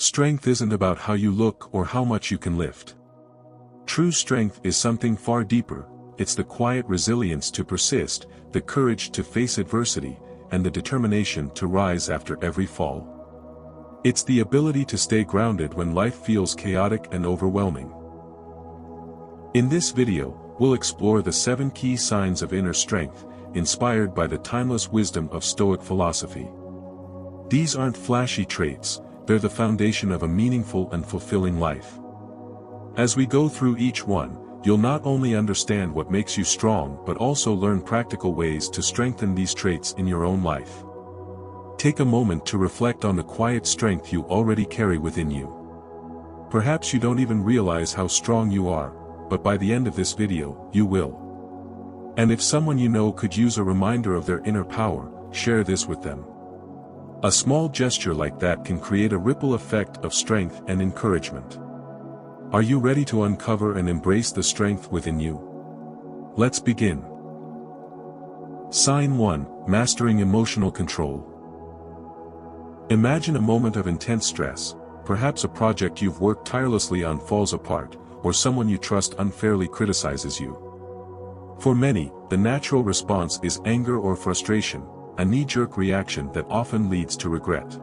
Strength isn't about how you look or how much you can lift. True strength is something far deeper. It's the quiet resilience to persist, the courage to face adversity, and the determination to rise after every fall. It's the ability to stay grounded when life feels chaotic and overwhelming. In this video, we'll explore the 7 key signs of inner strength, inspired by the timeless wisdom of Stoic philosophy. These aren't flashy traits, they're the foundation of a meaningful and fulfilling life. As we go through each one, you'll not only understand what makes you strong but also learn practical ways to strengthen these traits in your own life. Take a moment to reflect on the quiet strength you already carry within you. Perhaps you don't even realize how strong you are, but by the end of this video, you will. And if someone you know could use a reminder of their inner power, share this with them. A small gesture like that can create a ripple effect of strength and encouragement. Are you ready to uncover and embrace the strength within you? Let's begin. Sign 1: Mastering emotional control. Imagine a moment of intense stress, perhaps a project you've worked tirelessly on falls apart, or someone you trust unfairly criticizes you. For many, the natural response is anger or frustration, a knee-jerk reaction that often leads to regret.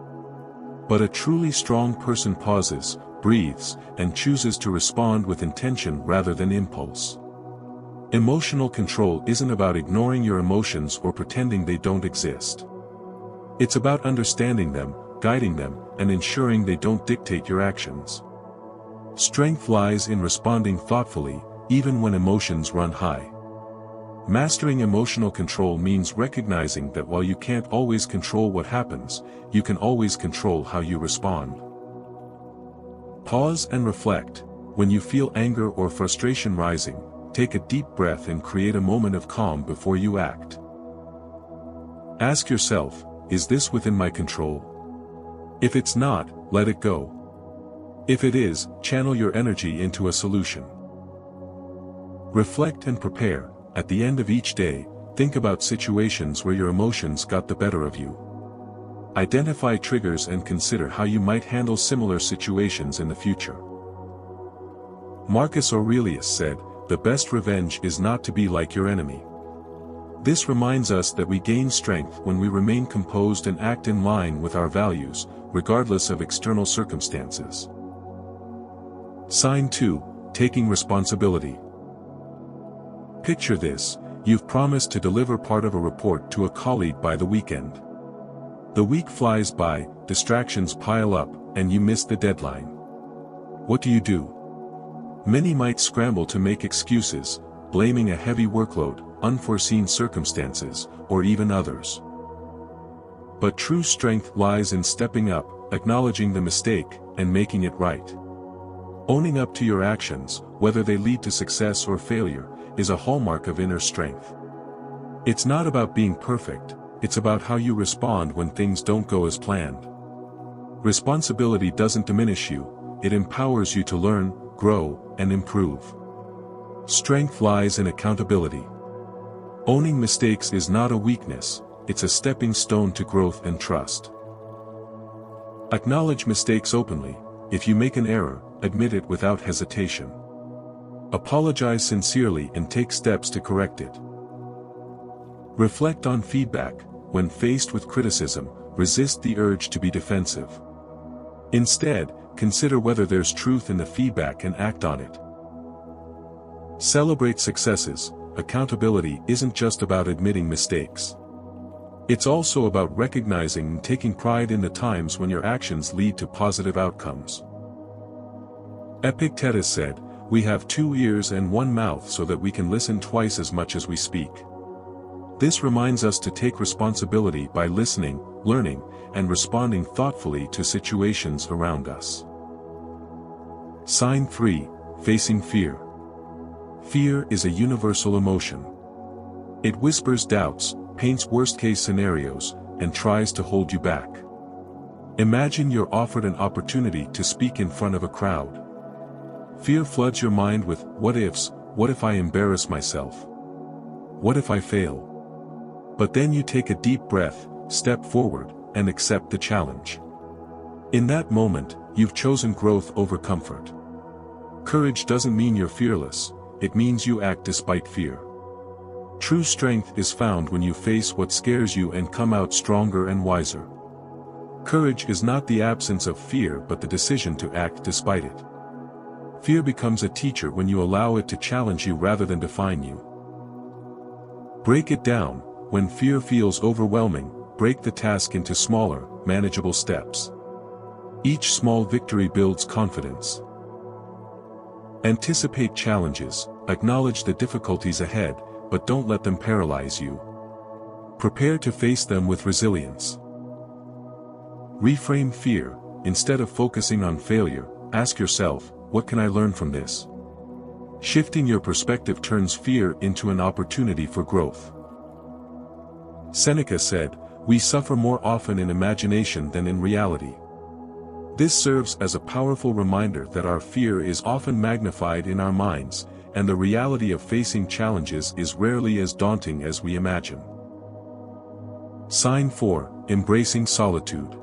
But a truly strong person pauses, breathes, and chooses to respond with intention rather than impulse. Emotional control isn't about ignoring your emotions or pretending they don't exist. It's about understanding them, guiding them, and ensuring they don't dictate your actions. Strength lies in responding thoughtfully, even when emotions run high. Mastering emotional control means recognizing that while you can't always control what happens, you can always control how you respond. Pause and reflect. When you feel anger or frustration rising, take a deep breath and create a moment of calm before you act. Ask yourself, is this within my control? If it's not, let it go. If it is, channel your energy into a solution. Reflect and prepare. At the end of each day, think about situations where your emotions got the better of you. Identify triggers and consider how you might handle similar situations in the future. Marcus Aurelius said, "The best revenge is not to be like your enemy." This reminds us that we gain strength when we remain composed and act in line with our values, regardless of external circumstances. Sign 2: Taking responsibility. Picture this: you've promised to deliver part of a report to a colleague by the weekend. The week flies by, distractions pile up, and you miss the deadline. What do? Many might scramble to make excuses, blaming a heavy workload, unforeseen circumstances, or even others. But true strength lies in stepping up, acknowledging the mistake, and making it right. Owning up to your actions, whether they lead to success or failure, is a hallmark of inner strength. It's not about being perfect, it's about how you respond when things don't go as planned. Responsibility doesn't diminish you, it empowers you to learn, grow, and improve. Strength lies in accountability. Owning mistakes is not a weakness, it's a stepping stone to growth and trust. Acknowledge mistakes openly. If you make an error, admit it without hesitation. Apologize sincerely and take steps to correct it. Reflect on feedback. When faced with criticism, resist the urge to be defensive. Instead, consider whether there's truth in the feedback and act on it. Celebrate successes. Accountability isn't just about admitting mistakes. It's also about recognizing and taking pride in the times when your actions lead to positive outcomes. Epictetus said, "We have 2 ears and 1 mouth so that we can listen twice as much as we speak." This reminds us to take responsibility by listening, learning, and responding thoughtfully to situations around us. Sign 3: Facing fear. Fear is a universal emotion. It whispers doubts, paints worst-case scenarios, and tries to hold you back. Imagine you're offered an opportunity to speak in front of a crowd. Fear floods your mind with, what ifs. What if I embarrass myself? What if I fail? But then you take a deep breath, step forward, and accept the challenge. In that moment, you've chosen growth over comfort. Courage doesn't mean you're fearless, it means you act despite fear. True strength is found when you face what scares you and come out stronger and wiser. Courage is not the absence of fear but the decision to act despite it. Fear becomes a teacher when you allow it to challenge you rather than define you. Break it down. When fear feels overwhelming, break the task into smaller, manageable steps. Each small victory builds confidence. Anticipate challenges, acknowledge the difficulties ahead, but don't let them paralyze you. Prepare to face them with resilience. Reframe fear. Instead of focusing on failure, ask yourself, what can I learn from this? Shifting your perspective turns fear into an opportunity for growth. Seneca said, "We suffer more often in imagination than in reality." This serves as a powerful reminder that our fear is often magnified in our minds, and the reality of facing challenges is rarely as daunting as we imagine. Sign 4. Embracing solitude.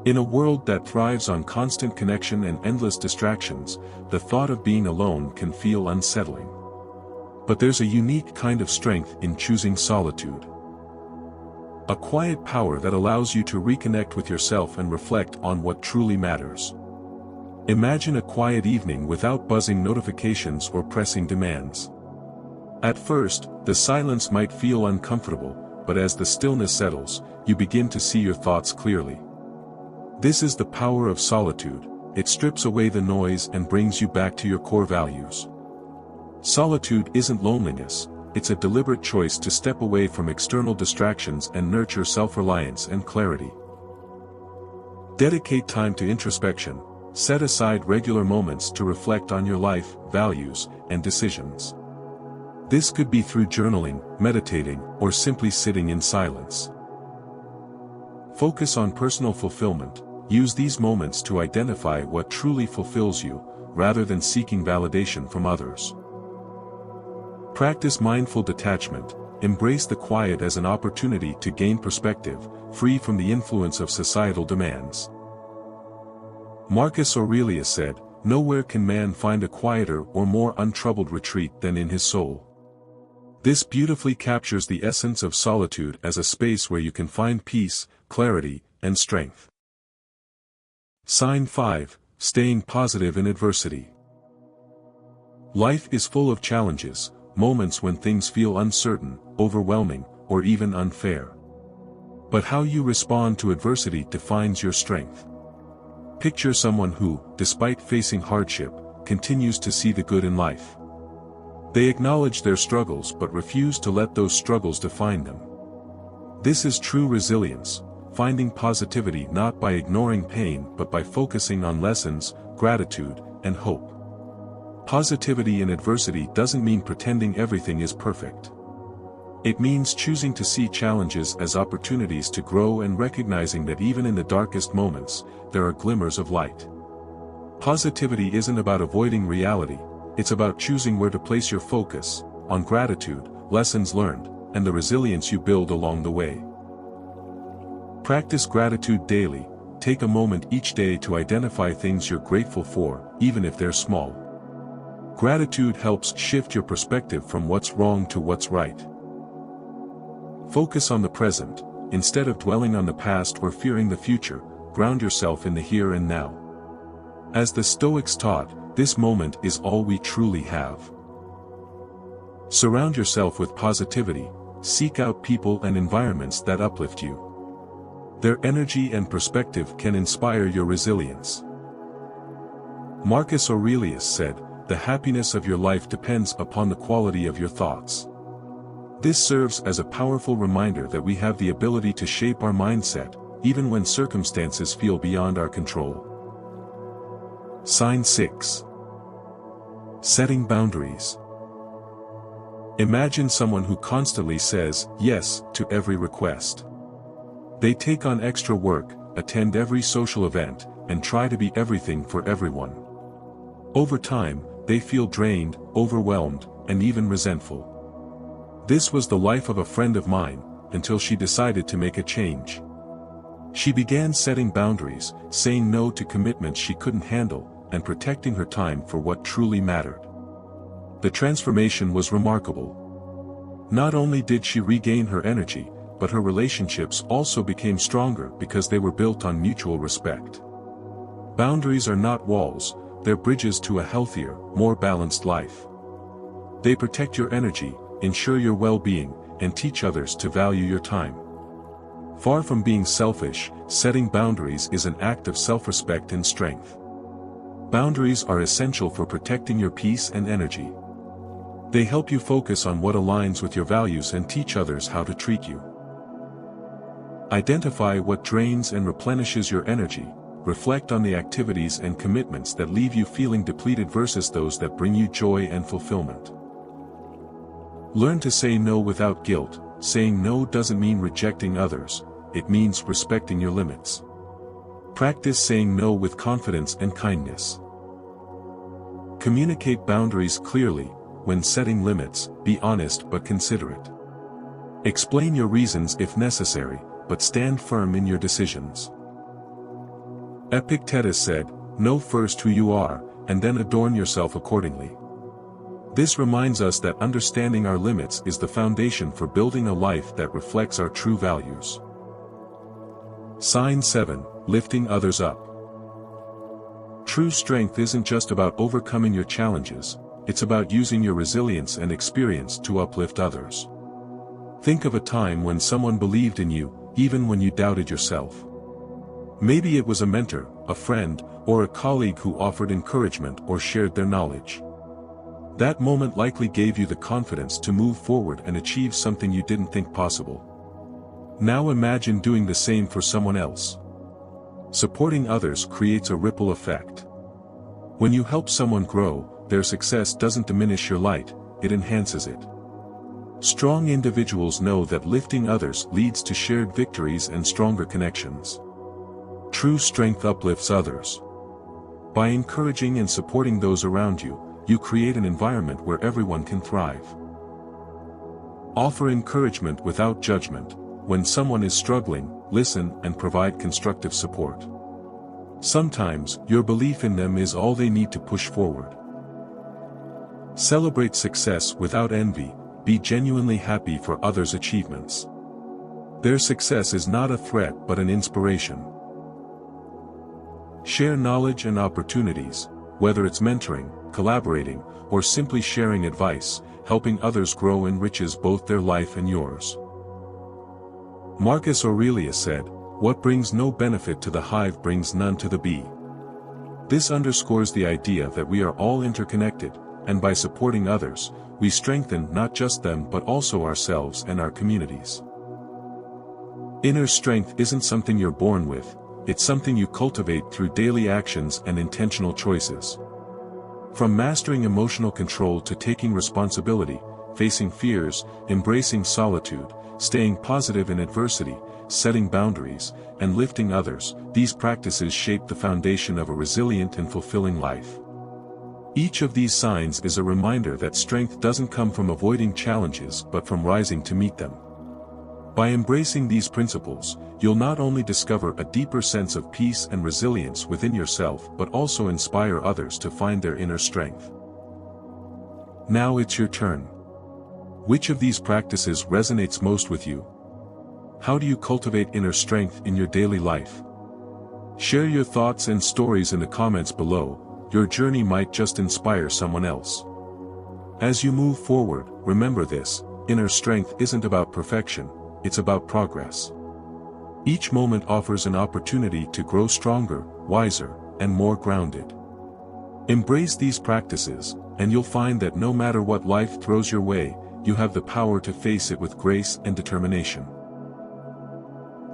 In a world that thrives on constant connection and endless distractions, the thought of being alone can feel unsettling. But there's a unique kind of strength in choosing solitude. A quiet power that allows you to reconnect with yourself and reflect on what truly matters. Imagine a quiet evening without buzzing notifications or pressing demands. At first, the silence might feel uncomfortable, but as the stillness settles, you begin to see your thoughts clearly. This is the power of solitude. It strips away the noise and brings you back to your core values. Solitude isn't loneliness, it's a deliberate choice to step away from external distractions and nurture self-reliance and clarity. Dedicate time to introspection. Set aside regular moments to reflect on your life, values, and decisions. This could be through journaling, meditating, or simply sitting in silence. Focus on personal fulfillment. Use these moments to identify what truly fulfills you, rather than seeking validation from others. Practice mindful detachment. Embrace the quiet as an opportunity to gain perspective, free from the influence of societal demands. Marcus Aurelius said, "Nowhere can man find a quieter or more untroubled retreat than in his soul." This beautifully captures the essence of solitude as a space where you can find peace, clarity, and strength. Sign 5. Staying positive in adversity. Life is full of challenges, moments when things feel uncertain, overwhelming, or even unfair. But how you respond to adversity defines your strength. Picture someone who, despite facing hardship, continues to see the good in life. They acknowledge their struggles but refuse to let those struggles define them. This is true resilience, finding positivity not by ignoring pain but by focusing on lessons, gratitude, and hope. Positivity in adversity doesn't mean pretending everything is perfect. It means choosing to see challenges as opportunities to grow and recognizing that even in the darkest moments, there are glimmers of light. Positivity isn't about avoiding reality, it's about choosing where to place your focus, on gratitude, lessons learned, and the resilience you build along the way. Practice gratitude daily. Take a moment each day to identify things you're grateful for, even if they're small. Gratitude helps shift your perspective from what's wrong to what's right. Focus on the present. Instead of dwelling on the past or fearing the future, ground yourself in the here and now. As the Stoics taught, this moment is all we truly have. Surround yourself with positivity. Seek out people and environments that uplift you. Their energy and perspective can inspire your resilience. Marcus Aurelius said, "The happiness of your life depends upon the quality of your thoughts." This serves as a powerful reminder that we have the ability to shape our mindset, even when circumstances feel beyond our control. Sign 6. Setting boundaries. Imagine someone who constantly says yes to every request. They take on extra work, attend every social event, and try to be everything for everyone. Over time, they feel drained, overwhelmed, and even resentful. This was the life of a friend of mine, until she decided to make a change. She began setting boundaries, saying no to commitments she couldn't handle, and protecting her time for what truly mattered. The transformation was remarkable. Not only did she regain her energy, but her relationships also became stronger because they were built on mutual respect. Boundaries are not walls, they're bridges to a healthier, more balanced life. They protect your energy, ensure your well-being, and teach others to value your time. Far from being selfish, setting boundaries is an act of self-respect and strength. Boundaries are essential for protecting your peace and energy. They help you focus on what aligns with your values and teach others how to treat you. Identify what drains and replenishes your energy. Reflect on the activities and commitments that leave you feeling depleted versus those that bring you joy and fulfillment. Learn to say no without guilt. Saying no doesn't mean rejecting others, it means respecting your limits. Practice saying no with confidence and kindness. Communicate boundaries clearly. When setting limits, be honest but considerate. Explain your reasons if necessary, but stand firm in your decisions. Epictetus said, "Know first who you are, and then adorn yourself accordingly." This reminds us that understanding our limits is the foundation for building a life that reflects our true values. Sign 7. Lifting others up. True strength isn't just about overcoming your challenges, it's about using your resilience and experience to uplift others. Think of a time when someone believed in you, even when you doubted yourself. Maybe it was a mentor, a friend, or a colleague who offered encouragement or shared their knowledge. That moment likely gave you the confidence to move forward and achieve something you didn't think possible. Now imagine doing the same for someone else. Supporting others creates a ripple effect. When you help someone grow, their success doesn't diminish your light, it enhances it. Strong individuals know that lifting others leads to shared victories and stronger connections. True strength uplifts others. By encouraging and supporting those around you, you create an environment where everyone can thrive. Offer encouragement without judgment. When someone is struggling, listen and provide constructive support. Sometimes, your belief in them is all they need to push forward. Celebrate success without envy. Be genuinely happy for others' achievements. Their success is not a threat but an inspiration. Share knowledge and opportunities, whether it's mentoring, collaborating, or simply sharing advice. Helping others grow enriches both their life and yours. Marcus Aurelius said, "What brings no benefit to the hive brings none to the bee." This underscores the idea that we are all interconnected, and by supporting others, we strengthen not just them but also ourselves and our communities. Inner strength isn't something you're born with, it's something you cultivate through daily actions and intentional choices. From mastering emotional control to taking responsibility, facing fears, embracing solitude, staying positive in adversity, setting boundaries, and lifting others, these practices shape the foundation of a resilient and fulfilling life. Each of these signs is a reminder that strength doesn't come from avoiding challenges but from rising to meet them. By embracing these principles, you'll not only discover a deeper sense of peace and resilience within yourself but also inspire others to find their inner strength. Now it's your turn. Which of these practices resonates most with you? How do you cultivate inner strength in your daily life? Share your thoughts and stories in the comments below. Your journey might just inspire someone else. As you move forward, remember this: inner strength isn't about perfection, it's about progress. Each moment offers an opportunity to grow stronger, wiser, and more grounded. Embrace these practices, and you'll find that no matter what life throws your way, you have the power to face it with grace and determination.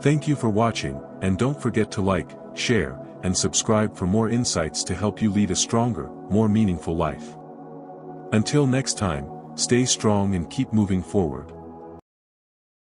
Thank you for watching, and don't forget to like, share, and subscribe for more insights to help you lead a stronger, more meaningful life. Until next time, stay strong and keep moving forward.